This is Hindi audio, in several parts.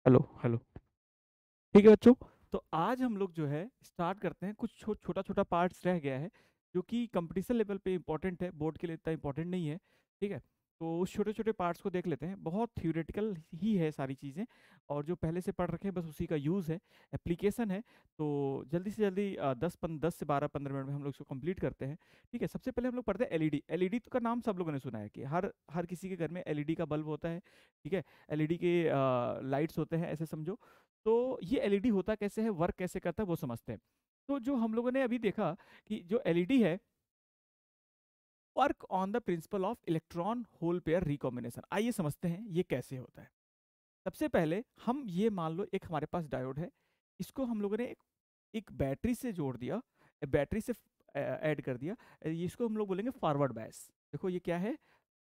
Hello hello. ठीक है बच्चों, तो आज हम लोग जो है स्टार्ट करते हैं। कुछ छोटा छोटा पार्ट्स रह गया है जो कि कंपटीशन लेवल पे इंपॉर्टेंट है, बोर्ड के लिए इतना इंपॉर्टेंट नहीं है। ठीक है, तो उस छोटे छोटे पार्ट्स को देख लेते हैं। बहुत थ्योरेटिकल ही है सारी चीज़ें, और जो पहले से पढ़ रखे हैं बस उसी का यूज़ है, एप्लीकेशन है। तो जल्दी से जल्दी 10 से 12-15 मिनट में हम लोग इसको कंप्लीट करते हैं। ठीक है, सबसे पहले हम लोग पढ़ते हैं एलईडी। एलईडी का नाम सब लोगों ने सुना है कि हर हर किसी के घर में एलईडी का बल्ब होता है। ठीक है, एलईडी के लाइट्स होते हैं, ऐसे समझो। तो ये एलईडी होता कैसे है, वर्क कैसे करता है, वो समझते हैं। तो जो हम लोगों ने अभी देखा कि जो एलईडी है, work on the principle of electron hole pair recombination. आइए समझते हैं ये कैसे होता है। सबसे पहले हम ये मान लो एक हमारे पास डायोड है, इसको हम लोगों ने एक बैटरी से जोड़ दिया, बैटरी से ऐड कर दिया। इसको हम लोग बोलेंगे फॉरवर्ड बायस। देखो ये क्या है,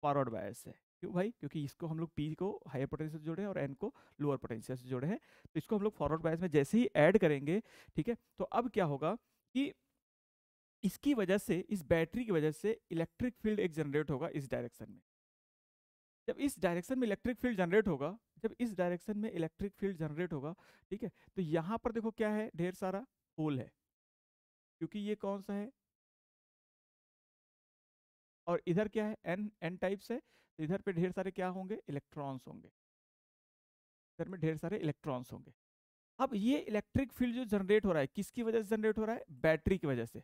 फॉरवर्ड बायस है। क्यों भाई? क्योंकि इसको हम लोग पी को हायर पोटेंशियल से जोड़े हैं और एन को लोअर पोटेंशियल से जोड़े हैं। तो इसको हम लोग फॉरवर्ड बायस में जैसे ही ऐड करेंगे, ठीक है, तो अब क्या होगा कि इसकी वजह से, इस बैटरी की वजह से इलेक्ट्रिक फील्ड एक जनरेट होगा इस डायरेक्शन में। जब इस डायरेक्शन में इलेक्ट्रिक फील्ड जनरेट होगा, जब इस डायरेक्शन में इलेक्ट्रिक फील्ड जनरेट होगा, ठीक है, तो यहाँ पर देखो क्या है, ढेर सारा होल है, क्योंकि ये कौन सा है, और इधर क्या है, एन एन टाइप्स है, तो इधर पे ढेर सारे क्या होंगे, इलेक्ट्रॉन्स होंगे। इधर में ढेर सारे इलेक्ट्रॉन्स होंगे। अब ये इलेक्ट्रिक फील्ड जो जनरेट हो रहा है, किसकी वजह से जनरेट हो रहा है, बैटरी की वजह से।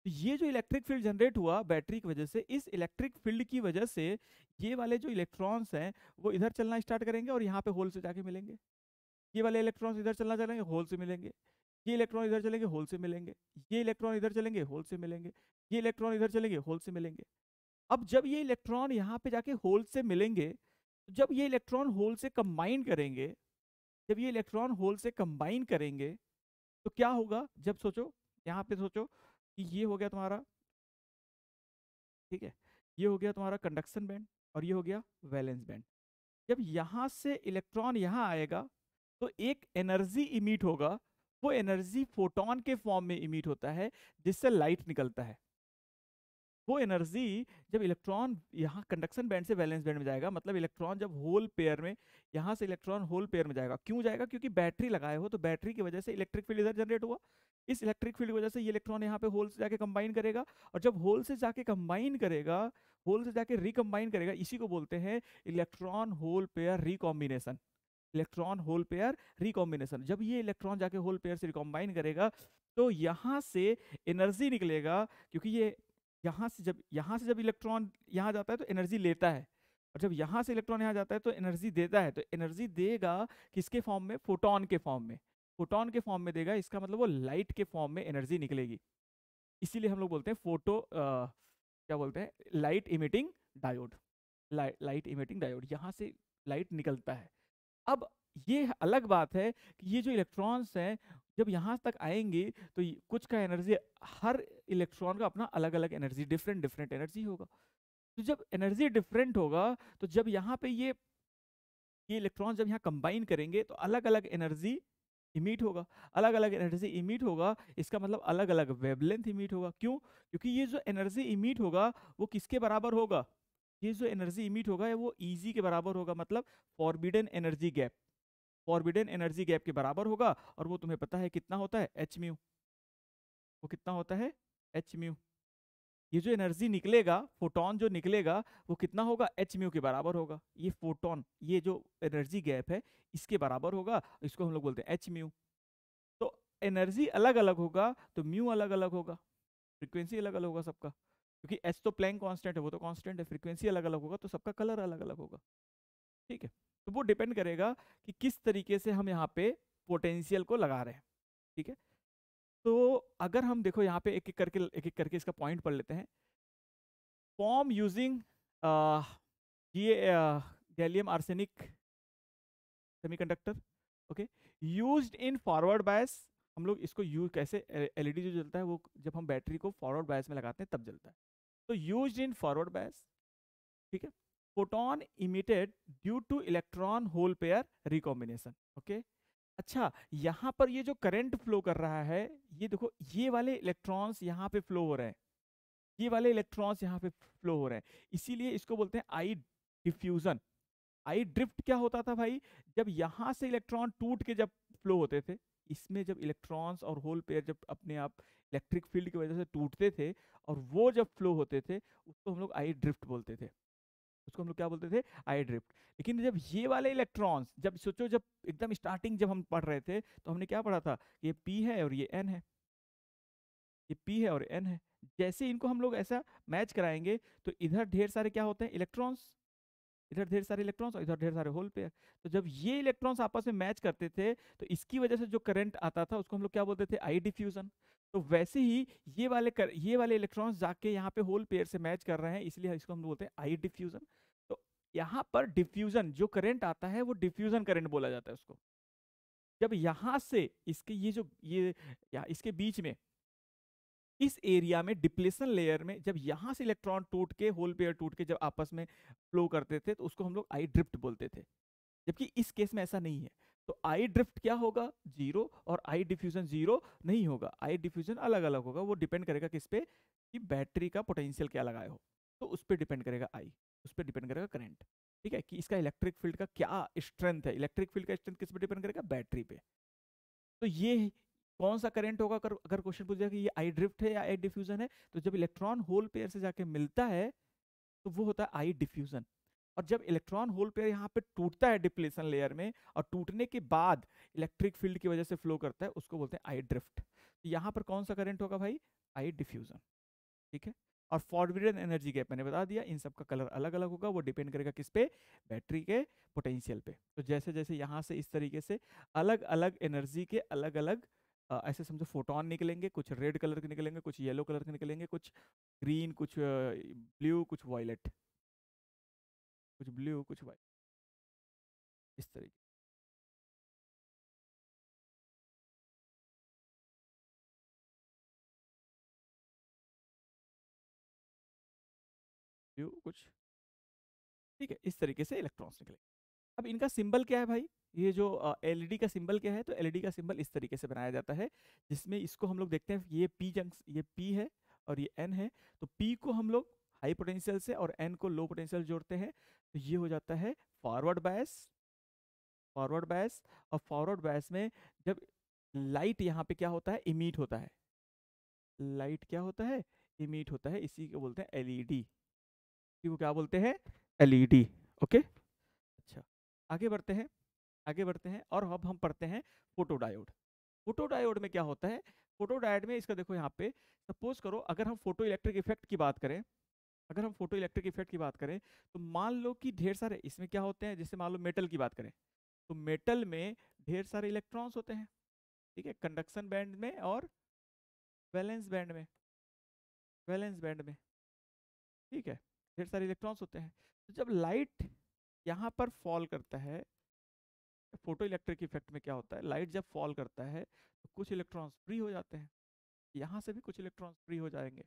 तो ये जो इलेक्ट्रिक फील्ड जनरेट हुआ बैटरी की वजह से, इस इलेक्ट्रिक फील्ड की वजह से ये वाले जो इलेक्ट्रॉन्स हैं वो इधर चलना स्टार्ट करेंगे और यहाँ पे होल से जाके मिलेंगे। ये वाले इलेक्ट्रॉन्स इधर चलना चलेंगे, होल से मिलेंगे। ये इलेक्ट्रॉन इधर चलेंगे, होल से मिलेंगे। ये इलेक्ट्रॉन इधर चलेंगे, होल से मिलेंगे। ये इलेक्ट्रॉन इधर चलेंगे, होल से मिलेंगे। अब जब ये इलेक्ट्रॉन यहाँ पे जाके होल से मिलेंगे, तो जब ये इलेक्ट्रॉन होल से कंबाइन करेंगे, जब ये इलेक्ट्रॉन होल से कंबाइन करेंगे, तो क्या होगा, जब सोचो, यहाँ पे सोचो कि ये हो गया तुम्हारा, ठीक है, ये हो गया तुम्हारा कंडक्शन बैंड, और ये हो गया वैलेंस बैंड। जब यहाँ से इलेक्ट्रॉन यहाँ आएगा, तो एक एनर्जी इमिट होगा। वो एनर्जी फोटोन के फॉर्म में इमिट होता है, जिससे लाइट निकलता है। वो एनर्जी जब इलेक्ट्रॉन यहाँ कंडक्शन बैंड से वैलेंस बैंड में जाएगा, मतलब इलेक्ट्रॉन जब होल पेयर में, यहाँ से इलेक्ट्रॉन होल पेयर में जाएगा, क्यों जाएगा, क्योंकि बैटरी लगाए हो, तो बैटरी की वजह से इलेक्ट्रिक फील्ड इधर जनरेट हुआ। इस इलेक्ट्रिक फील्ड की वजह से ये इलेक्ट्रॉन यहाँ पे होल से जाके कंबाइन करेगा, और जब होल से जाके कंबाइन करेगा, होल से जाके रिकम्बाइन करेगा, इसी को बोलते हैं electron hole pair recombination. Electron hole pair recombination, जब ये इलेक्ट्रॉन जाके होल पेयर से रिकॉम्बाइन करेगा, तो यहाँ से एनर्जी निकलेगा। क्योंकि ये यहाँ से जब इलेक्ट्रॉन यहाँ जाता है तो एनर्जी लेता है, और जब यहाँ से इलेक्ट्रॉन यहाँ जाता है तो एनर्जी देता है। तो एनर्जी देगा किसके फॉर्म में, फोटोन के फॉर्म में। फोटोन के फॉर्म में देगा, इसका मतलब वो लाइट के फॉर्म में एनर्जी निकलेगी। इसीलिए हम लोग बोलते हैं क्या बोलते हैं, light emitting diode. Light emitting diode, यहाँ से लाइट निकलता है। अब ये अलग बात है कि ये जो इलेक्ट्रॉन्स हैं, जब यहाँ तक आएंगे, तो कुछ का एनर्जी, हर इलेक्ट्रॉन का अपना अलग अलग एनर्जी, डिफरेंट डिफरेंट एनर्जी होगा। तो जब एनर्जी डिफरेंट होगा, तो जब यहाँ पे ये इलेक्ट्रॉन जब यहाँ कंबाइन करेंगे, तो अलग अलग एनर्जी इमिट होगा। अलग अलग एनर्जी इमिट होगा, इसका मतलब अलग अलग वेवलेंथ इमिट होगा। क्यों? क्योंकि ये जो एनर्जी इमिट होगा वो किसके बराबर होगा, ये जो एनर्जी इमिट होगा वो ईजी के बराबर होगा, मतलब forbidden energy gap. Forbidden energy gap के बराबर होगा, और वो तुम्हें पता है कितना होता है, एच म्यू। वो कितना होता है, एच म्यू। ये जो एनर्जी निकलेगा, फोटोन जो निकलेगा, वो कितना होगा, एच म्यू के बराबर होगा। ये फोटोन, ये जो एनर्जी गैप है, इसके बराबर होगा। इसको हम लोग बोलते हैं एच म्यू। तो एनर्जी अलग अलग होगा तो म्यू अलग अलग होगा, फ्रीक्वेंसी अलग अलग होगा सबका। क्योंकि एच तो प्लैंक कांस्टेंट है, वो तो कांस्टेंट है। फ्रीक्वेंसी अलग अलग होगा तो सबका कलर अलग अलग होगा। ठीक है, तो वो डिपेंड करेगा कि किस तरीके से हम यहाँ पे पोटेंशियल को लगा रहे हैं। ठीक है, तो अगर हम देखो यहाँ पे एक एक करके इसका पॉइंट पढ़ लेते हैं। फॉर्म यूजिंग ये gallium arsenic semiconductor, okay, used in forward bias. हम लोग इसको यूज कैसे, एलईडी जो जलता है वो जब हम बैटरी को फॉरवर्ड बायस में लगाते हैं तब जलता है। तो यूज्ड इन फॉरवर्ड बायस, ठीक है। Photon emitted due two electron hole pair recombination, okay. अच्छा, यहाँ पर ये जो करंट फ्लो कर रहा है, ये देखो, ये वाले इलेक्ट्रॉन्स यहाँ पे फ्लो हो रहे हैं, ये वाले इलेक्ट्रॉन्स यहाँ पे फ्लो हो रहे हैं, इसीलिए इसको बोलते हैं आई डिफ्यूजन। आई ड्रिफ्ट क्या होता था भाई, जब यहाँ से इलेक्ट्रॉन टूट के जब फ्लो होते थे, इसमें जब इलेक्ट्रॉन्स और होल पेयर जब अपने आप इलेक्ट्रिक फील्ड की वजह से टूटते थे और वो जब फ्लो होते थे, उसको हम लोग आई ड्रिफ्ट बोलते थे। उसको हम लोग क्या बोलते थे, आई ड्रिफ्ट। लेकिन जब ये वाले इलेक्ट्रॉन्स, जब सोचो जब एकदम स्टार्टिंग जब हम पढ़ रहे थे तो हमने क्या पढ़ा था, ये पी है और ये एन है, ये पी है और एन है। जैसे इनको हम लोग ऐसा मैच कराएंगे तो इधर ढेर सारे क्या होते हैं, इलेक्ट्रॉन्स, इधर ढेर सारे इलेक्ट्रॉन्स और इधर ढेर सारे होल पेयर। तो जब ये इलेक्ट्रॉन्स आपस में मैच करते थे तो इसकी वजह से जो करंट आता था उसको हम लोग क्या बोलते थे, आई डिफ्यूजन। तो वैसे ही ये वाले इलेक्ट्रॉन्स जाके यहाँ पे होल पेयर से मैच कर रहे हैं, इसलिए इसको हम बोलते हैं आई डिफ्यूजन। तो यहाँ पर डिफ्यूजन जो करंट आता है वो डिफ्यूजन करंट बोला जाता है उसको। जब यहाँ से इसके ये जो या इसके बीच में इस एरिया में डिप्लेशन लेयर में जब यहां से इलेक्ट्रॉन टूट के होल पेयर टूट के जब आपस में फ्लो करते थे तो उसको हम लोग आई ड्रिफ्ट बोलते थे। जबकि इस केस में ऐसा नहीं है। तो आई ड्रिफ्ट क्या होगा, जीरो, और आई डिफ्यूजन जीरो नहीं होगा। आई डिफ्यूजन अलग अलग होगा, वो डिपेंड करेगा किस पे, कि बैटरी का पोटेंशियल क्या लगाए हो, तो उस पर डिपेंड करेगा आई, उस पर डिपेंड करेगा करंट। ठीक है, कि इसका इलेक्ट्रिक फील्ड का क्या स्ट्रेंथ है, इलेक्ट्रिक फील्ड का स्ट्रेंथ किस पे डिपेंड करेगा, बैटरी पे। तो ये कौन सा करंट होगा, अगर क्वेश्चन पूछ जाए कि ये आई ड्रिफ्ट है या आई डिफ्यूजन है, तो जब इलेक्ट्रॉन होल पेयर से जाके मिलता है तो वो होता है आई डिफ्यूजन। और जब इलेक्ट्रॉन होल पेयर यहाँ पे टूटता है डिप्लेशन लेयर में और टूटने के बाद इलेक्ट्रिक फील्ड की वजह से फ्लो करता है, उसको बोलते हैं आई ड्रिफ्ट। तो यहाँ पर कौन सा करंट होगा भाई, आई डिफ्यूजन। ठीक है। और फॉरवर्ड एनर्जी गैप मैंने बता दिया, इन सब का कलर अलग अलग होगा, वो डिपेंड करेगा किस पे, बैटरी के पोटेंशियल पे। तो जैसे जैसे यहाँ से इस तरीके से अलग अलग एनर्जी के अलग अलग ऐसे समझो फोटोन निकलेंगे, कुछ रेड कलर के निकलेंगे, कुछ येलो कलर के निकलेंगे, कुछ ग्रीन, कुछ ब्लू, कुछ वायलेट, कुछ ब्लू, कुछ वाइट, इस तरीके। ब्लू कुछ, ठीक है, इस तरीके से इलेक्ट्रॉन्स निकले। अब इनका सिंबल क्या है भाई, ये जो एलईडी का सिंबल क्या है, तो एलईडी का सिंबल इस तरीके से बनाया जाता है, जिसमें इसको हम लोग देखते हैं, ये पी जंक्शन, ये पी है और ये एन है। तो पी को हम लोग हाई पोटेंशियल से और एन को लो पोटेंशियल जोड़ते हैं, तो ये हो जाता है फॉरवर्ड बायस। फॉरवर्ड बायस, और फॉरवर्ड बायस में जब लाइट यहाँ पे क्या होता है, इमीट होता है, लाइट क्या होता है, इमीट होता है, इसी को बोलते हैं एलईडी। इसी को क्या बोलते हैं, एलईडी। ओके। अच्छा, आगे बढ़ते हैं, आगे बढ़ते हैं, और अब हम पढ़ते हैं फोटोडायोड। फोटोडायोड में क्या होता है, फोटोडायोड में इसका देखो यहाँ पे, सपोज करो अगर हम फोटो इलेक्ट्रिक इफेक्ट की बात करें, अगर हम फोटो इलेक्ट्रिक इफेक्ट की बात करें, तो मान लो कि ढेर सारे इसमें क्या होते हैं, जैसे मान लो मेटल की बात करें, तो मेटल में ढेर सारे इलेक्ट्रॉन्स होते हैं। ठीक है, कंडक्शन बैंड में और वैलेंस बैंड में, वैलेंस बैंड में, ठीक है, ढेर सारे इलेक्ट्रॉन्स होते हैं। तो जब लाइट यहाँ पर फॉल करता है, फोटो इलेक्ट्रिक इफेक्ट में क्या होता है, लाइट जब फॉल करता है तो कुछ इलेक्ट्रॉन्स फ्री हो जाते हैं, यहाँ से भी कुछ इलेक्ट्रॉन्स फ्री हो जाएंगे।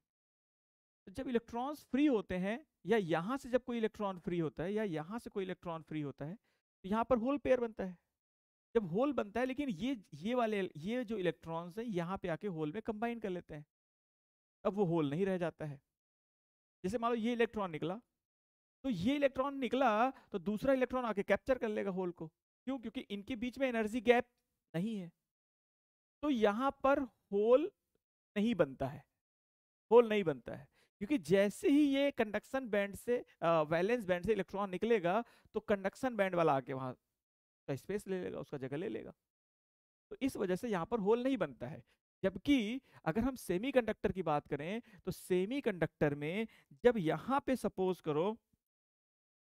तो जब इलेक्ट्रॉन्स फ्री होते हैं, या यहाँ से जब कोई इलेक्ट्रॉन फ्री होता है, या यहाँ से कोई इलेक्ट्रॉन फ्री होता है, तो यहाँ पर होल पेयर बनता है। जब होल बनता है, लेकिन ये जो इलेक्ट्रॉन्स हैं यहाँ पे आके होल में कंबाइन कर लेते हैं, अब वो होल नहीं रह जाता है। जैसे मान लो ये इलेक्ट्रॉन निकला, तो ये इलेक्ट्रॉन निकला तो दूसरा इलेक्ट्रॉन आके कैप्चर कर लेगा होल को, क्यों, क्योंकि इनके बीच में एनर्जी गैप नहीं है। तो यहाँ पर होल नहीं बनता है, होल नहीं बनता है, क्योंकि जैसे ही ये कंडक्शन बैंड से वैलेंस बैंड से इलेक्ट्रॉन निकलेगा, तो कंडक्शन बैंड वाला आके वहां का स्पेस ले लेगा, उसका जगह ले लेगा। तो इस वजह से यहाँ पर होल नहीं बनता है। जबकि अगर हम सेमीकंडक्टर की बात करें, तो सेमीकंडक्टर में जब यहाँ पे सपोज करो,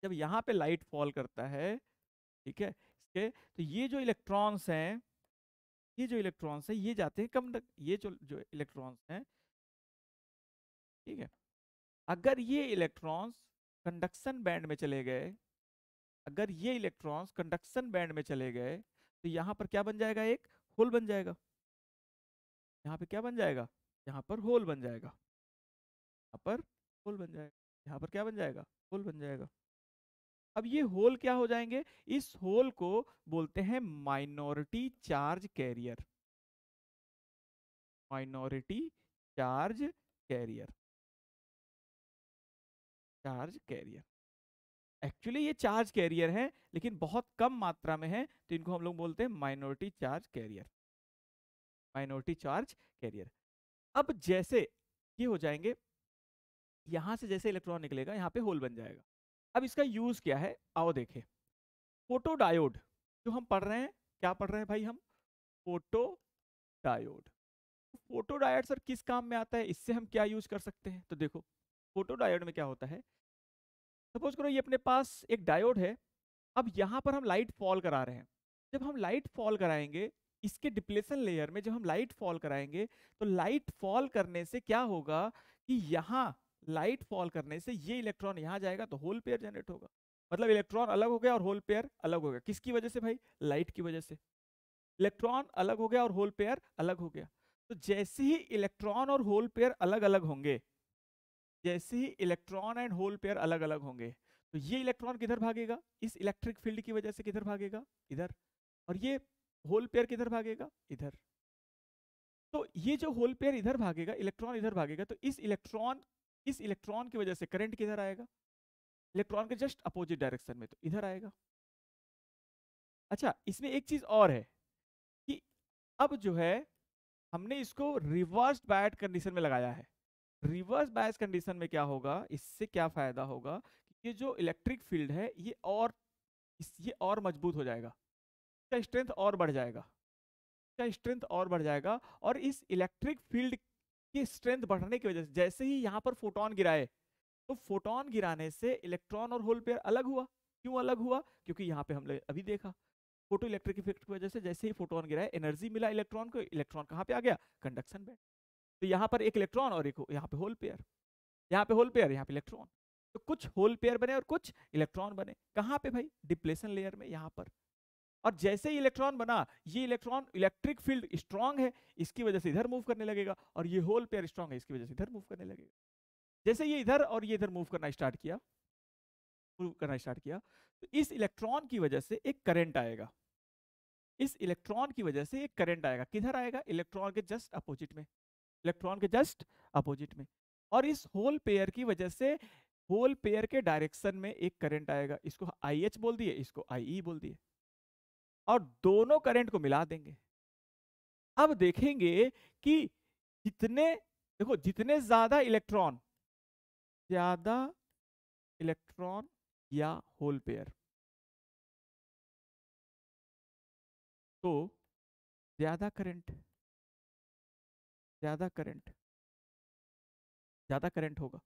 जब यहाँ पे लाइट फॉल करता है, ठीक है, इसके तो ये जो इलेक्ट्रॉन्स हैं, ये जो इलेक्ट्रॉन्स हैं ये जाते हैं कम, ये जो जो इलेक्ट्रॉन्स हैं, ठीक है, अगर ये इलेक्ट्रॉन्स कंडक्शन बैंड में चले गए, अगर ये इलेक्ट्रॉन्स कंडक्शन बैंड में चले गए, तो यहाँ पर क्या बन जाएगा, एक होल बन जाएगा। यहाँ पे क्या बन जाएगा, यहाँ पर होल बन जाएगा, यहाँ पर होल बन जाएगा, यहाँ पर क्या बन जाएगा, होल बन जाएगा। अब ये होल क्या हो जाएंगे, इस होल को बोलते हैं minority charge carrier, minority charge carrier, charge career. Actually ये चार्ज कैरियर है लेकिन बहुत कम मात्रा में है, तो इनको हम लोग बोलते हैं minority charge carrier. Minority charge career. अब जैसे ये हो जाएंगे, यहां से जैसे इलेक्ट्रॉन निकलेगा यहाँ पे होल बन जाएगा। अब इसका यूज क्या है, आओ देखें। फोटो डायोड जो हम पढ़ रहे हैं, क्या पढ़ रहे हैं भाई हम, photo diode. Photo diode sir किस काम में आता है, इससे हम क्या यूज कर सकते हैं? तो देखो फोटो डायोड में क्या होता है, सपोज करो ये अपने पास एक डायोड है। अब यहाँ पर हम लाइट फॉल करा रहे हैं। जब हम लाइट फॉल कराएंगे, इसके डिप्लेशन लेयर में जब हम लाइट फॉल कराएंगे, तो लाइट फॉल करने से क्या होगा कि यहाँ लाइट फॉल करने से ये इलेक्ट्रॉन यहाँ जाएगा तो होल पेयर जनरेट होगा। मतलब इलेक्ट्रॉन अलग हो गया और होल पेयर अलग हो गया। किसकी वजह से भाई? लाइट की वजह से। इलेक्ट्रॉन अलग हो गया और होल पेयर अलग हो गया। तो जैसे ही इलेक्ट्रॉन और होल पेयर अलग अलग होंगे, जैसे ही इलेक्ट्रॉन एंड होल पेयर अलग अलग होंगे, तो ये इलेक्ट्रॉन किधर भागेगा? इस इलेक्ट्रिक फील्ड की वजह से किधर भागेगा? इधर। और ये होल पेयर किधर भागेगा? इधर। तो ये जो होल पेयर इधर भागेगा, इलेक्ट्रॉन इधर भागेगा, तो इस इलेक्ट्रॉन की वजह से करंट किधर आएगा? इलेक्ट्रॉन के जस्ट अपोजिट डायरेक्शन में, तो इधर आएगा। अच्छा, इसमें एक चीज और है कि अब जो है हमने इसको रिवर्स बायस कंडीशन में लगाया है। रिवर्स बायस कंडीशन में क्या होगा, इससे क्या फायदा होगा कि ये जो इलेक्ट्रिक फील्ड है ये और मजबूत हो जाएगा, इसका स्ट्रेंथ और बढ़ जाएगा, इसका स्ट्रेंथ और बढ़ जाएगा। और इस इलेक्ट्रिक फील्ड की स्ट्रेंथ बढ़ने की वजह से, जैसे ही यहाँ पर फोटोन गिराए, तो फोटोन गिराने से इलेक्ट्रॉन और होल पेयर अलग हुआ। क्यों अलग हुआ? क्योंकि यहाँ पे हमने अभी देखा फोटो इलेक्ट्रिक इफेक्ट की वजह से जैसे ही फोटोन गिराए, एनर्जी मिला इलेक्ट्रॉन को, इलेक्ट्रॉन कहाँ पे आ गया? कंडक्शन में। तो यहाँ पर एक इलेक्ट्रॉन और एक यहाँ पे होल पेयर, यहाँ पे होल पेयर, यहाँ पे इलेक्ट्रॉन। तो कुछ होल पेयर बने और कुछ इलेक्ट्रॉन बने। कहाँ पे भाई? डिप्लेशन लेयर में, यहाँ पर। और जैसे ही इलेक्ट्रॉन बना, ये इलेक्ट्रॉन इलेक्ट्रिक फील्ड स्ट्रांग है, इसकी वजह से इधर मूव करने लगेगा, और ये होल पेयर स्ट्रांग है, इसकी वजह से इधर मूव करने लगेगा। जैसे ये इधर और ये इधर मूव करना स्टार्ट किया, तो इस इलेक्ट्रॉन की वजह से एक करंट आएगा। इस इलेक्ट्रॉन की वजह से एक करंट आएगा। किधर आएगा? इलेक्ट्रॉन के जस्ट अपोजिट में, इलेक्ट्रॉन के जस्ट अपोजिट में। और इस होल पेयर की वजह से होल पेयर के डायरेक्शन में एक करंट आएगा। इसको IH बोल दिए, इसको IE बोल दिए, और दोनों करंट को मिला देंगे। अब देखेंगे कि जितने ज्यादा इलेक्ट्रॉन या होल पेयर, तो ज्यादा करंट, ज्यादा करंट, ज्यादा करंट होगा।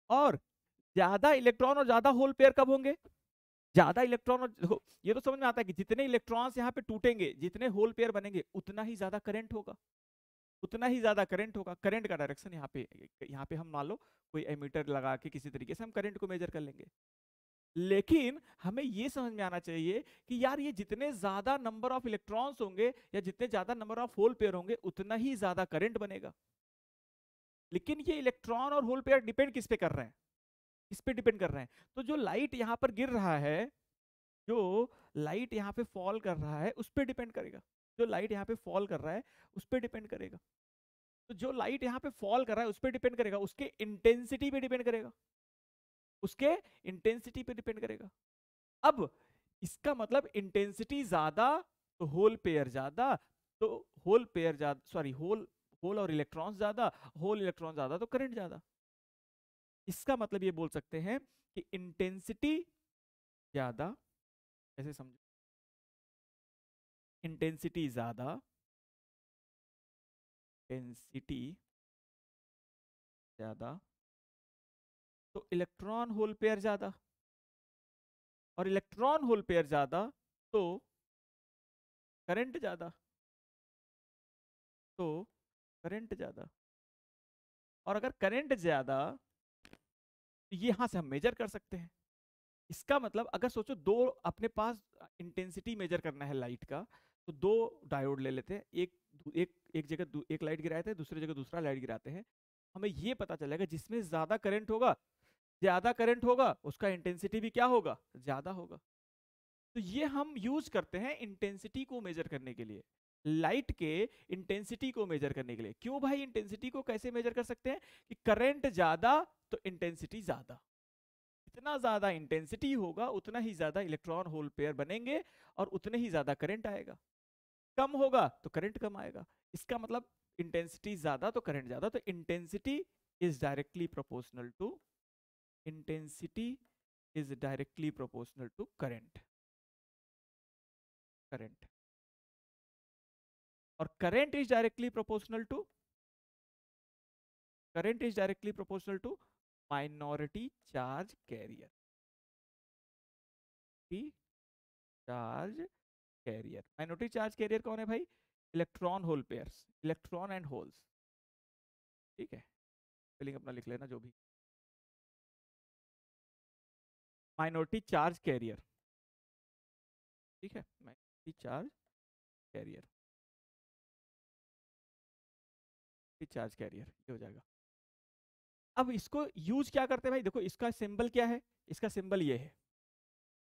और ज्यादा इलेक्ट्रॉन और ज्यादा होल पेयर कब होंगे? ज्यादा इलेक्ट्रॉन और देखो, ये तो समझ में आता है कि जितने इलेक्ट्रॉन्स यहाँ पे टूटेंगे, जितने होल पेयर बनेंगे, उतना ही ज्यादा करंट होगा, उतना ही ज्यादा करंट होगा। करंट का डायरेक्शन यहाँ पे हम मान लो कोई एमीटर लगा के किसी तरीके से हम करंट को मेजर कर लेंगे। लेकिन हमें ये समझ में आना चाहिए कि यार ये जितने ज्यादा नंबर ऑफ इलेक्ट्रॉन्स होंगे या जितने ज्यादा नंबर ऑफ होल पेयर होंगे, उतना ही ज्यादा करंट बनेगा। लेकिन ये इलेक्ट्रॉन और होल पेयर डिपेंड किस पे कर रहे हैं? इस पे डिपेंड कर रहे हैं। तो जो लाइट यहाँ पर गिर रहा है, जो लाइट यहाँ पे फॉल कर रहा है, उस पे डिपेंड करेगा। जो लाइट यहाँ पे फॉल कर रहा है उस पे डिपेंड करेगा। तो जो लाइट यहाँ पे फॉल कर रहा है उस पे डिपेंड करेगा, उसके इंटेंसिटी पे डिपेंड करेगा, उसके इंटेंसिटी पे डिपेंड करेगा। अब इसका मतलब इंटेंसिटी ज्यादा तो होल पेयर ज्यादा, तो होल पेयर ज्यादा, सॉरी होल होल और इलेक्ट्रॉन ज्यादा, होल इलेक्ट्रॉन ज्यादा तो करंट ज्यादा। इसका मतलब ये बोल सकते हैं कि इंटेंसिटी ज्यादा, ऐसे समझो, इंटेंसिटी ज्यादा, इंटेंसिटी ज्यादा तो इलेक्ट्रॉन होल पेयर ज्यादा, और इलेक्ट्रॉन होल पेयर ज्यादा तो करंट ज्यादा, तो करंट ज्यादा। और अगर करंट ज्यादा, तो ये यहां से हम मेजर कर सकते हैं। इसका मतलब अगर सोचो दो अपने पास इंटेंसिटी मेजर करना है लाइट का, तो दो डायोड ले लेते हैं, एक जगह एक लाइट गिराते हैं, दूसरी जगह दूसरा लाइट गिराते हैं। हमें ये पता चलेगा जिसमें ज्यादा करंट होगा उसका इंटेंसिटी भी क्या होगा? ज्यादा होगा। तो ये हम यूज करते हैं इंटेंसिटी को मेजर करने के लिए, लाइट के इंटेंसिटी को मेजर करने के लिए। क्यों भाई? इंटेंसिटी को कैसे मेजर कर सकते हैं कि करंट ज्यादा तो इंटेंसिटी ज्यादा, जितना ज्यादा इंटेंसिटी होगा उतना ही ज्यादा इलेक्ट्रॉन होल पेयर बनेंगे और उतने ही ज्यादा करंट आएगा। कम होगा तो करंट कम आएगा। इसका मतलब इंटेंसिटी ज्यादा तो करंट ज्यादा, तो intensity is directly proportional to intensity is directly proportional to current. Current और current is directly proportional to minority charge carrier. Charge carrier, minority charge carrier कौन है भाई? Electron hole pairs, electron and holes. ठीक है, स्पेलिंग अपना लिख लेना जो भी। माइनॉरिटी चार्ज कैरियर, ठीक है, minority charge carrier, charge career ये हो जाएगा। अब इसको यूज क्या करते हैं भाई? देखो इसका सिंबल क्या है, इसका सिंबल ये है,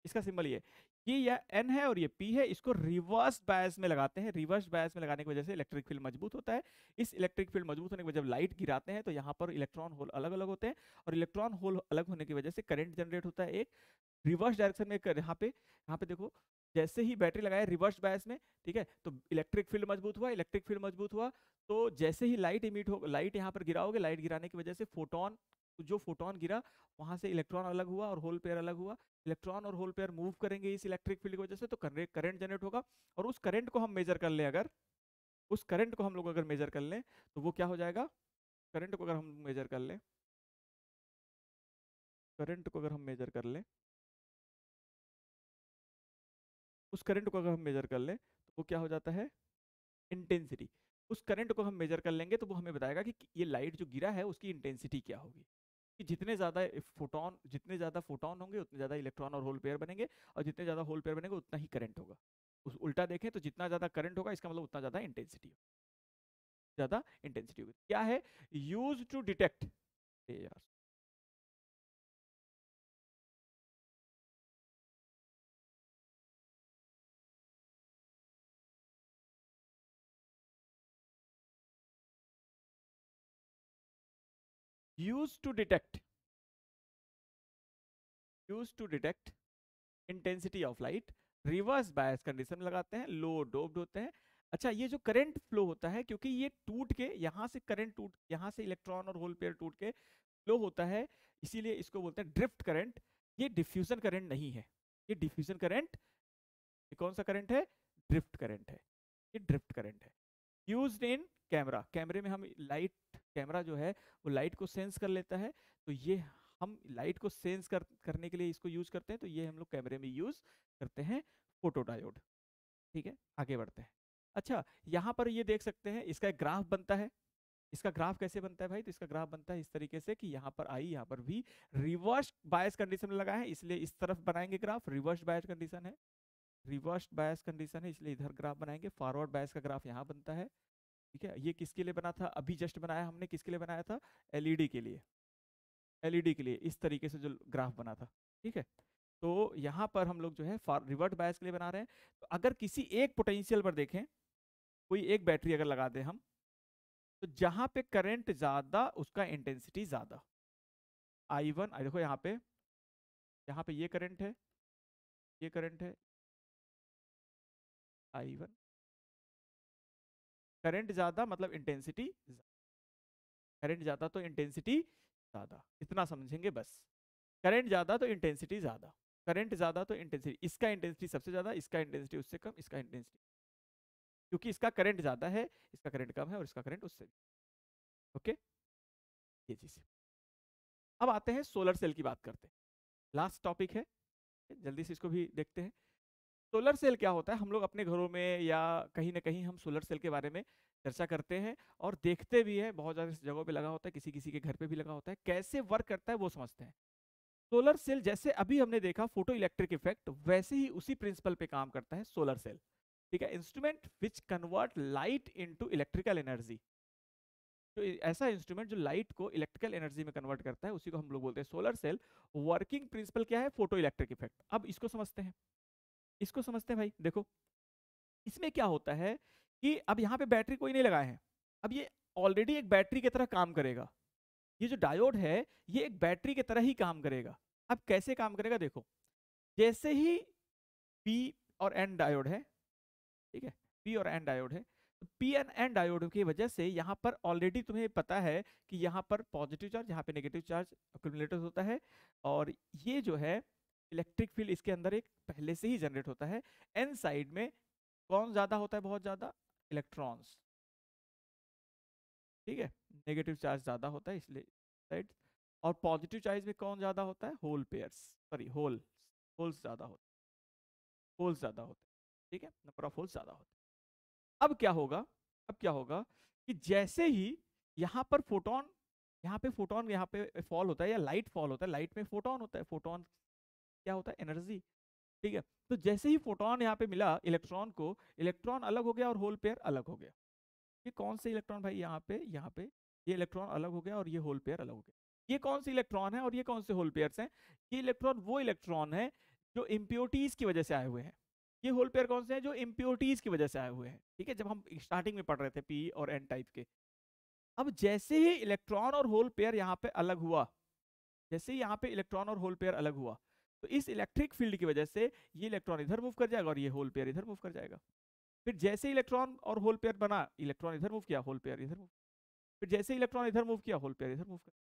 इसका सिंबल ये या एन है और ये पी है। इसको रिवर्स बायस में लगाते हैं। रिवर्स बायस में लगाने की वजह से इलेक्ट्रिक फील्ड मजबूत होता है। इस इलेक्ट्रिक फील्ड मजबूत होने की वजह जब लाइट गिराते हैं तो यहाँ पर इलेक्ट्रॉन होल अलग अलग होते हैं, और इलेक्ट्रॉन होल अलग होने की वजह से करंट जनरेट होता है एक रिवर्स डायरेक्शन में। यहाँ पे देखो, जैसे ही बैटरी लगाए रिवर्स बायस में, ठीक है, तो इलेक्ट्रिक फील्ड मजबूत हुआ, इलेक्ट्रिक फील्ड मजबूत हुआ, तो जैसे ही लाइट इमिट हो, लाइट यहाँ पर गिराओगे, लाइट गिराने की वजह से फोटोन, जो फोटोन गिरा वहां से इलेक्ट्रॉन अलग हुआ और होल पेयर अलग हुआ। इलेक्ट्रॉन और होल पेयर मूव करेंगे इस इलेक्ट्रिक फील्ड की वजह से, तो करंट जनरेट होगा। और उस करंट को हम मेजर कर लें, अगर उस करंट को हम लोग अगर मेजर कर लें तो वो क्या हो जाएगा? करंट को अगर हम मेजर कर लें, करंट को अगर हम मेजर कर लें, उस करंट को अगर हम मेजर कर लें तो वो क्या हो जाता है? इंटेंसिटी। उस करंट को हम मेजर कर लेंगे तो वो हमें बताएगा कि ये लाइट जो गिरा है उसकी इंटेंसिटी क्या होगी। कि जितने ज्यादा फोटोन होंगे उतने ज्यादा इलेक्ट्रॉन और होल पेयर बनेंगे, और जितने ज्यादा होल पेयर बनेंगे उतना ही करंट होगा। उस उल्टा देखें तो जितना ज्यादा करंट होगा इसका मतलब उतना ज्यादा इंटेंसिटी होगी। क्या है? यूज टू डिटेक्ट, यार used to detect intensity of light. Reverse bias condition में लगाते हैं, लो डोप्ड होते हैं। अच्छा, ये जो करंट फ्लो होता है, क्योंकि ये टूट के यहां से करंट टूट, यहां से इलेक्ट्रॉन और होल पेयर टूट के फ्लो होता है, इसीलिए इसको बोलते हैं ड्रिफ्ट करंट। ये डिफ्यूजन करंट नहीं है, ये डिफ्यूजन करंट, ये कौन सा करंट है? ड्रिफ्ट करंट है, ये ड्रिफ्ट करंट है। यूज्ड इन कैमरा, कैमरे में हम लाइट, कैमरा जो है वो लाइट को सेंस कर लेता है, तो ये हम लाइट को सेंस करने के लिए इसको यूज करते हैं, तो ये हम लोग कैमरे में यूज करते हैं फोटो डायोड। ठीक है, आगे बढ़ते हैं। अच्छा, यहाँ पर ये देख सकते हैं इसका एक ग्राफ बनता है। इसका ग्राफ कैसे बनता है भाई? तो इसका ग्राफ बनता है इस तरीके से कि यहाँ पर आई, यहाँ पर भी रिवर्स बायस कंडीशन में लगा है, इसलिए इस तरफ बनाएंगे ग्राफ। रिवर्स बायस कंडीशन है, रिवर्स बायस कंडीशन है, इसलिए इधर ग्राफ बनाएंगे। फॉरवर्ड बायस का ग्राफ यहाँ बनता है। ठीक है, ये किसके लिए बना था? अभी जस्ट बनाया हमने, किसके लिए बनाया था? एलईडी के लिए, एलईडी के लिए इस तरीके से जो ग्राफ बना था। ठीक है, तो यहाँ पर हम लोग जो है रिवर्ट बायस के लिए बना रहे हैं। तो अगर किसी एक पोटेंशियल पर देखें, कोई एक बैटरी अगर लगा दें हम, तो जहां पे करंट ज्यादा उसका इंटेंसिटी ज्यादा। I1, देखो यहाँ पे ये करंट है, ये करंट है I1। करंट ज्यादा मतलब इंटेंसिटी, करंट ज्यादा तो इंटेंसिटी ज्यादा, इतना समझेंगे बस। करंट ज्यादा तो इंटेंसिटी ज्यादा, करंट ज्यादा तो इंटेंसिटी, इसका इंटेंसिटी सबसे ज्यादा, इसका इंटेंसिटी उससे कम, इसका इंटेंसिटी, क्योंकि इसका करंट ज्यादा है, इसका करंट कम है, और इसका करंट उससे। ओके, ये चीज। अब आते हैं सोलर सेल की बात करते हैं, लास्ट टॉपिक है, जल्दी से इसको भी देखते हैं। सोलर सेल क्या होता है? हम लोग अपने घरों में या कहीं ना कहीं हम सोलर सेल के बारे में चर्चा करते हैं और देखते भी हैं, बहुत ज़्यादा जगहों पे लगा होता है, किसी किसी के घर पे भी लगा होता है। कैसे वर्क करता है वो समझते हैं। सोलर सेल जैसे अभी हमने देखा फोटो इलेक्ट्रिक इफेक्ट, वैसे ही उसी प्रिंसिपल पे काम करता है सोलर सेल। ठीक है, instrument which convert light into electrical energy. तो ऐसा इंस्ट्रूमेंट जो लाइट को इलेक्ट्रिकल एनर्जी में कन्वर्ट करता है, उसी को हम लोग बोलते हैं सोलर सेल। वर्किंग प्रिंसिपल क्या है? Photo electric effect. अब इसको समझते हैं, इसको समझते हैं भाई। देखो इसमें क्या होता है कि अब यहाँ पे बैटरी कोई नहीं लगाए हैं, अब ये ऑलरेडी एक बैटरी की तरह काम करेगा। ये जो डायोड है ये एक बैटरी की तरह ही काम करेगा। अब कैसे काम करेगा देखो, जैसे ही पी और एन डायोड है, ठीक है, पी और एन डायोड है, तो पी एन एन डायोड की वजह से यहाँ पर ऑलरेडी तुम्हें पता है कि यहाँ पर पॉजिटिव चार्ज, यहाँ पे नेगेटिव चार्ज अक्यूमुलेटेड होता है, और ये जो है इलेक्ट्रिक फील्ड इसके अंदर एक पहले से ही जनरेट होता है। एन साइड में कौन ज्यादा होता है, बहुत ज्यादा, इलेक्ट्रॉन्स, ठीक है, नेगेटिव चार्ज ज्यादा होता है इसलिए साइड, और पॉजिटिव चार्ज में कौन ज्यादा होता है, होल पेयर्स, सॉरी होल्स ज्यादा होते हैं, होल्स ज्यादा होते हैं, ठीक है, नंबर ऑफ होल्स ज्यादा होते हैं। अब क्या होगा, अब क्या होगा कि जैसे ही यहाँ पर फोटोन, यहाँ पे फॉल होता है या लाइट फॉल होता है, लाइट में फोटोन होता है, फोटोन क्या होता है, एनर्जी, ठीक है। तो जैसे ही फोटोन यहाँ पे मिला इलेक्ट्रॉन को, इलेक्ट्रॉन अलग हो गया और होल पेयर अलग हो गया। ये कौन से इलेक्ट्रॉन भाई, यहाँ पे ये इलेक्ट्रॉन अलग हो गया और ये होल पेयर अलग हो गया। ये कौन से इलेक्ट्रॉन है और ये कौन से होल पेयर्स हैं, ये इलेक्ट्रॉन वो इलेक्ट्रॉन है जो इम्प्योरिटीज की वजह से आए हुए हैं। ये होल पेयर कौन से हैं, जो इम्प्योरिटीज की वजह से आए हुए हैं, ठीक है, जब हम स्टार्टिंग में पढ़ रहे थे पी और एन टाइप के। अब जैसे ही इलेक्ट्रॉन और होल पेयर यहाँ पे अलग हुआ, जैसे ही यहाँ पे इलेक्ट्रॉन और होल पेयर अलग हुआ, तो इस इलेक्ट्रिक फील्ड की वजह से ये इलेक्ट्रॉन इधर मूव कर जाएगा और ये होल पेयर इधर मूव कर जाएगा। फिर जैसे इलेक्ट्रॉन और होल पेयर बना, इलेक्ट्रॉन इधर मूव किया, होल पेयर इधर मूव, फिर जैसे इलेक्ट्रॉन इधर मूव किया, होल पेयर इधर मूव किया।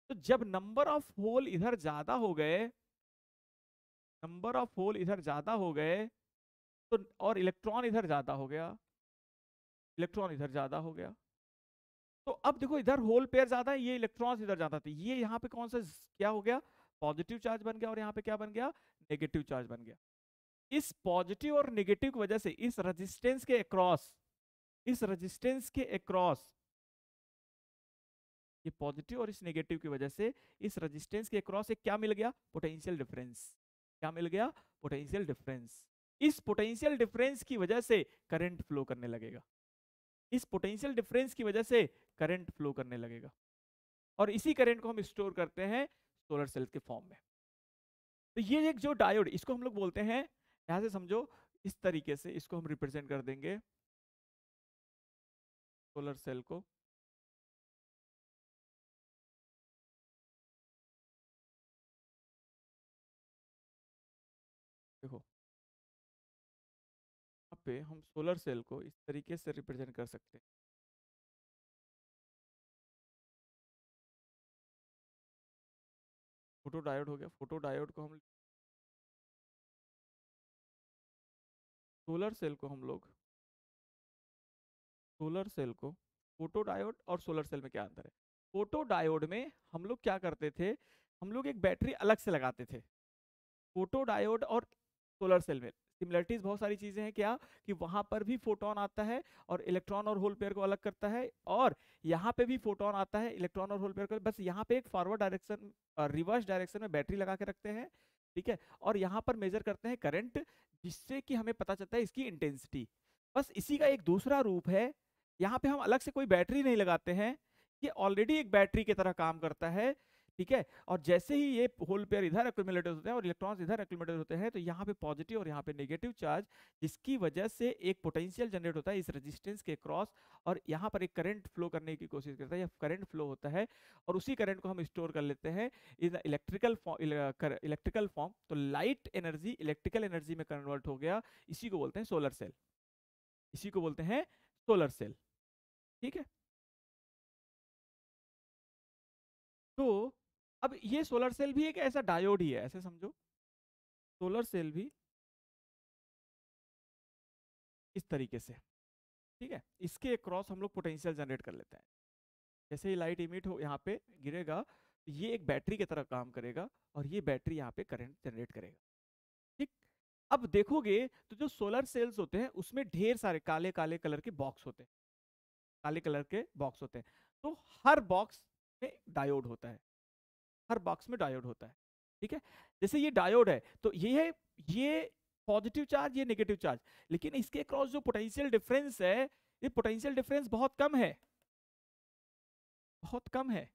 तो जब नंबर ऑफ होल इधर ज्यादा हो गए, नंबर ऑफ होल इधर ज्यादा हो गए, तो और इलेक्ट्रॉन इधर ज्यादा हो गया, इलेक्ट्रॉन इधर ज्यादा हो गया, तो अब देखो इधर होल पेयर ज्यादा है, ये इलेक्ट्रॉन्स इधर ज्यादा थे, ये यहाँ पे कौन सा क्या हो गया, पॉजिटिव चार्ज बन गया, और यहाँ पे क्या बन गया, नेगेटिव चार्ज बन गया। इस पॉजिटिव और नेगेटिव की वजह से इस रेजिस्टेंस के अक्रॉस, इस रेजिस्टेंस के अक्रॉस, ये पॉजिटिव और इस नेगेटिव की वजह से इस रेजिस्टेंस के अक्रॉस एक क्या मिल गया, पोटेंशियल डिफरेंस। क्या मिल गया, पोटेंशियल डिफरेंस। इस पोटेंशियल डिफरेंस की वजह से करंट फ्लो करने लगेगा, इस पोटेंशियल डिफरेंस की वजह से करंट फ्लो करने लगेगा, और इसी करंट को हम स्टोर करते हैं सोलर सेल के फॉर्म में। तो ये एक जो डायोड, इसको हम लोग बोलते हैं, यहां से समझो इस तरीके से इसको हम रिप्रेजेंट कर देंगे सोलर सेल को। देखो यहाँ पे हम सोलर सेल को इस तरीके से रिप्रेजेंट कर सकते हैं, फोटो डायोड हो गया, फोटो डायोड को हम, सोलर सेल को हम लोग, सोलर सेल को, फोटो डायोड और सोलर सेल में क्या अंतर है, फोटो डायोड में हम लोग क्या करते थे, हम लोग एक बैटरी अलग से लगाते थे। फोटो डायोड और सोलर सेल में सिमिलरिटीज बहुत सारी चीजें हैं, क्या कि वहां पर भी फोटोन आता है और इलेक्ट्रॉन और होल पेयर को अलग करता है, और यहाँ पे भी फोटोन आता है, इलेक्ट्रॉन और होल पेयर को, बस यहाँ पे एक फॉरवर्ड डायरेक्शन, रिवर्स डायरेक्शन में बैटरी लगा के रखते हैं, ठीक है, और यहाँ पर मेजर करते हैं करंट, जिससे कि हमें पता चलता है इसकी इंटेंसिटी। बस इसी का एक दूसरा रूप है, यहाँ पे हम अलग से कोई बैटरी नहीं लगाते हैं, ये ऑलरेडी एक बैटरी की तरह काम करता है, ठीक है। और जैसे ही ये होल पेयर इधर एक्यूमुलेटेड होते हैं और इलेक्ट्रॉन्स इधर एक्यूमुलेटेड होते हैं, तो यहाँ पे पॉजिटिव और यहाँ पे नेगेटिव चार्ज, जिसकी वजह से एक पोटेंशियल जनरेट होता है इस रेजिस्टेंस के क्रॉस, और यहाँ पर एक करंट फ्लो करने की कोशिश करता है, या करंट फ्लो होता है, और उसी करंट को हम स्टोर कर लेते हैं इन इलेक्ट्रिकल फॉर्म। तो लाइट एनर्जी इलेक्ट्रिकल एनर्जी में कन्वर्ट हो गया, इसी को बोलते हैं सोलर सेल, इसी को बोलते हैं सोलर सेल, ठीक है। तो अब ये सोलर सेल भी एक ऐसा डायोड ही है, ऐसे समझो, सोलर सेल भी इस तरीके से, ठीक है, इसके क्रॉस हम लोग पोटेंशियल जनरेट कर लेते हैं। जैसे ही लाइट इमिट हो यहाँ पे गिरेगा, तो ये एक बैटरी की तरह काम करेगा, और ये बैटरी यहाँ पे करंट जनरेट करेगा, ठीक। अब देखोगे तो जो सोलर सेल्स होते हैं उसमें ढेर सारे काले काले कलर के बॉक्स होते हैं, काले कलर के बॉक्स होते हैं, तो हर बॉक्स में डायोड होता है, हर बॉक्स में डायोड होता है, ठीक है। जैसे ये डायोड है, तो ये है, ये पॉजिटिव चार्ज, ये नेगेटिव चार्ज, लेकिन इसके क्रॉस जो पोटेंशियल डिफरेंस है, ये पोटेंशियल डिफरेंस बहुत कम है, बहुत कम है।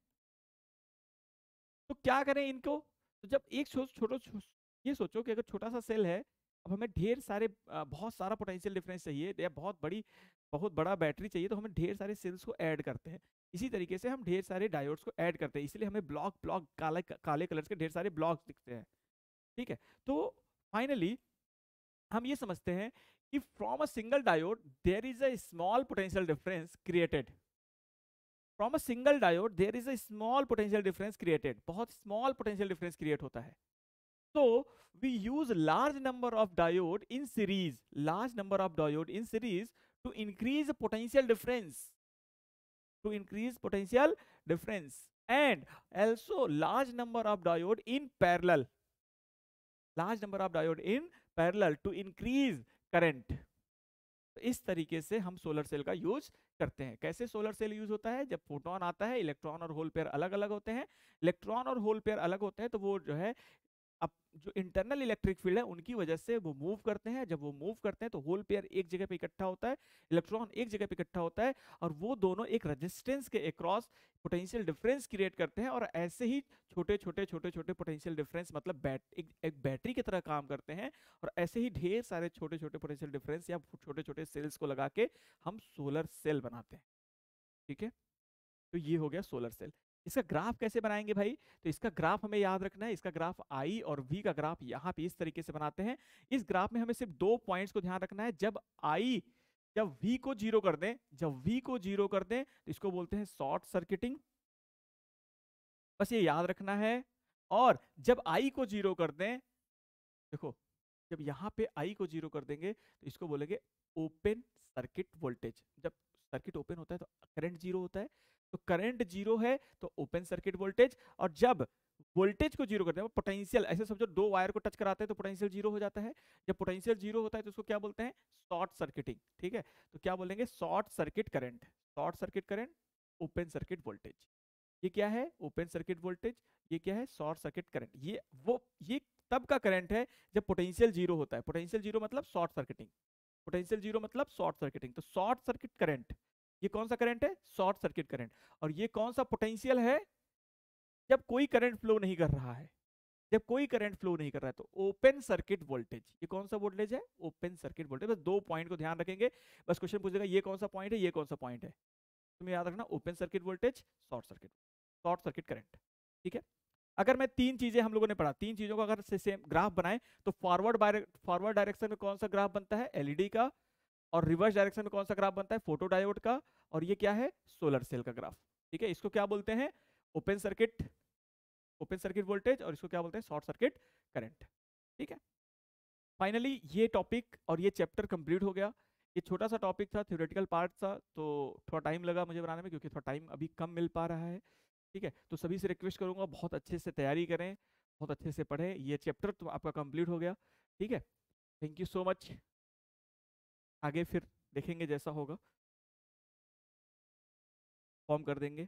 तो क्या करें इनको, तो जब एक छोटा, ये सोचो कि अगर छोटा सा सेल है, अब हमें ढेर सारे बहुत सारा पोटेंशियल डिफरेंस चाहिए या बहुत बड़ा बैटरी चाहिए, तो हमें ढेर सारे सेल्स को ऐड करते हैं। इसी तरीके से हम ढेर सारे डायोड्स को ऐड करते हैं, इसलिए हमें ब्लॉक ब्लॉक काले काले कलर्स के ढेर सारे ब्लॉक्स दिखते हैं। ठीक है, तो फाइनली हम ये समझते हैं कि from a single diode there is a small potential difference created. From a single diode there is a small potential difference created, बहुत स्मॉल पोटेंशियल डिफरेंस क्रिएट होता है। So we use large number of diode in series, to increase potential difference, and also large number of diode in parallel, to increase current. तो इस तरीके से हम सोलर सेल का यूज करते हैं। कैसे सोलर सेल यूज होता है? जब फोटोन आता है, इलेक्ट्रॉन और होल पेयर अलग अलग होते हैं। इलेक्ट्रॉन और होल पेयर अलग होते हैं तो वो जो है अब जो इंटरनल इलेक्ट्रिक फील्ड है उनकी वजह से वो मूव करते हैं। जब वो मूव करते हैं तो होल पेयर एक जगह पे इकट्ठा होता है, इलेक्ट्रॉन एक जगह पे इकट्ठा होता है, और वो दोनों एक रेजिस्टेंस के अक्रॉस पोटेंशियल डिफरेंस क्रिएट करते हैं। और ऐसे ही छोटे छोटे पोटेंशियल डिफरेंस मतलब एक बैटरी की तरह काम करते हैं। और ऐसे ही ढेर सारे छोटे छोटे पोटेंशियल डिफरेंस या छोटे छोटे सेल्स को लगा के हम सोलर सेल बनाते हैं। ठीक है, तो ये हो गया सोलर सेल। इसका ग्राफ कैसे बनाएंगे भाई? तो इसका ग्राफ हमें याद रखना है। इसका ग्राफ आई और वी का ग्राफ यहाँ पे इस तरीके से बनाते हैं। इस ग्राफ में हमें सिर्फ 2 पॉइंट्स को ध्यान रखना है। जब वी को जीरो कर दें तो इसको बोलते हैं शॉर्ट सर्किटिंग, बस ये याद रखना है। और जब आई को जीरो कर दें, देखो जब यहाँ पे आई को जीरो कर देंगे तो इसको बोलेंगे ओपन सर्किट वोल्टेज। जब सर्किट ओपन होता है तो करंट जीरो होता है, तो करंट जीरो है तो ओपन सर्किट वोल्टेज। और जब वोल्टेज को जीरो करते हैं, पोटेंशियल ऐसे समझो, 2 वायर को टच कराते हैं तो पोटेंशियल जीरो हो जाता है। जब पोटेंशियल जीरो होता है तो उसको क्या बोलते हैं? Short circuiting. ठीक है, तो क्या बोलेंगे? Short circuit current, open circuit voltage. ये क्या है? Open circuit voltage. ये क्या है? Short circuit current. ये तब का करंट है जब पोटेंशियल जीरो होता है। पोटेंशियल जीरो मतलब शॉर्ट सर्किटिंग, तो शॉर्ट सर्किट करंट, ये कौन सा करंट है? Short circuit current. और ये कौन सा पोटेंशियल है? जब कोई करंट फ्लो नहीं कर रहा है, तो ओपन सर्किट वोल्टेज। ये कौन सा वोल्टेज है? Open circuit voltage. बस 2 पॉइंट को ध्यान रखेंगे, बस क्वेश्चन पूछेगा ये कौन सा पॉइंट है, ये कौन सा पॉइंट है। तुम्हें याद रखना, open circuit voltage, short circuit current. ठीक है, अगर मैं 3 चीजें हम लोगों ने पढ़ा, 3 चीजों का अगर सेम ग्राफ बनाए तो फॉरवर्ड डायरेक्शन में कौन सा ग्राफ बनता है? एलईडी का। और रिवर्स डायरेक्शन में कौन सा ग्राफ बनता है? फोटो डायोड का। और ये क्या है? सोलर सेल का ग्राफ। ठीक है, इसको क्या बोलते हैं? Open circuit voltage. और इसको क्या बोलते हैं? Short circuit current. ठीक है, फाइनली ये टॉपिक और ये चैप्टर कंप्लीट हो गया। ये छोटा सा टॉपिक था, थ्योरेटिकल पार्ट था, तो थोड़ा टाइम लगा मुझे बनाने में क्योंकि थोड़ा टाइम अभी कम मिल पा रहा है। ठीक है, तो सभी से रिक्वेस्ट करूंगा बहुत अच्छे से तैयारी करें, बहुत अच्छे से पढ़ें। ये चैप्टर तो आपका कंप्लीट हो गया। ठीक है, थैंक यू सो मच। आगे फिर देखेंगे, जैसा होगा फॉर्म कर देंगे।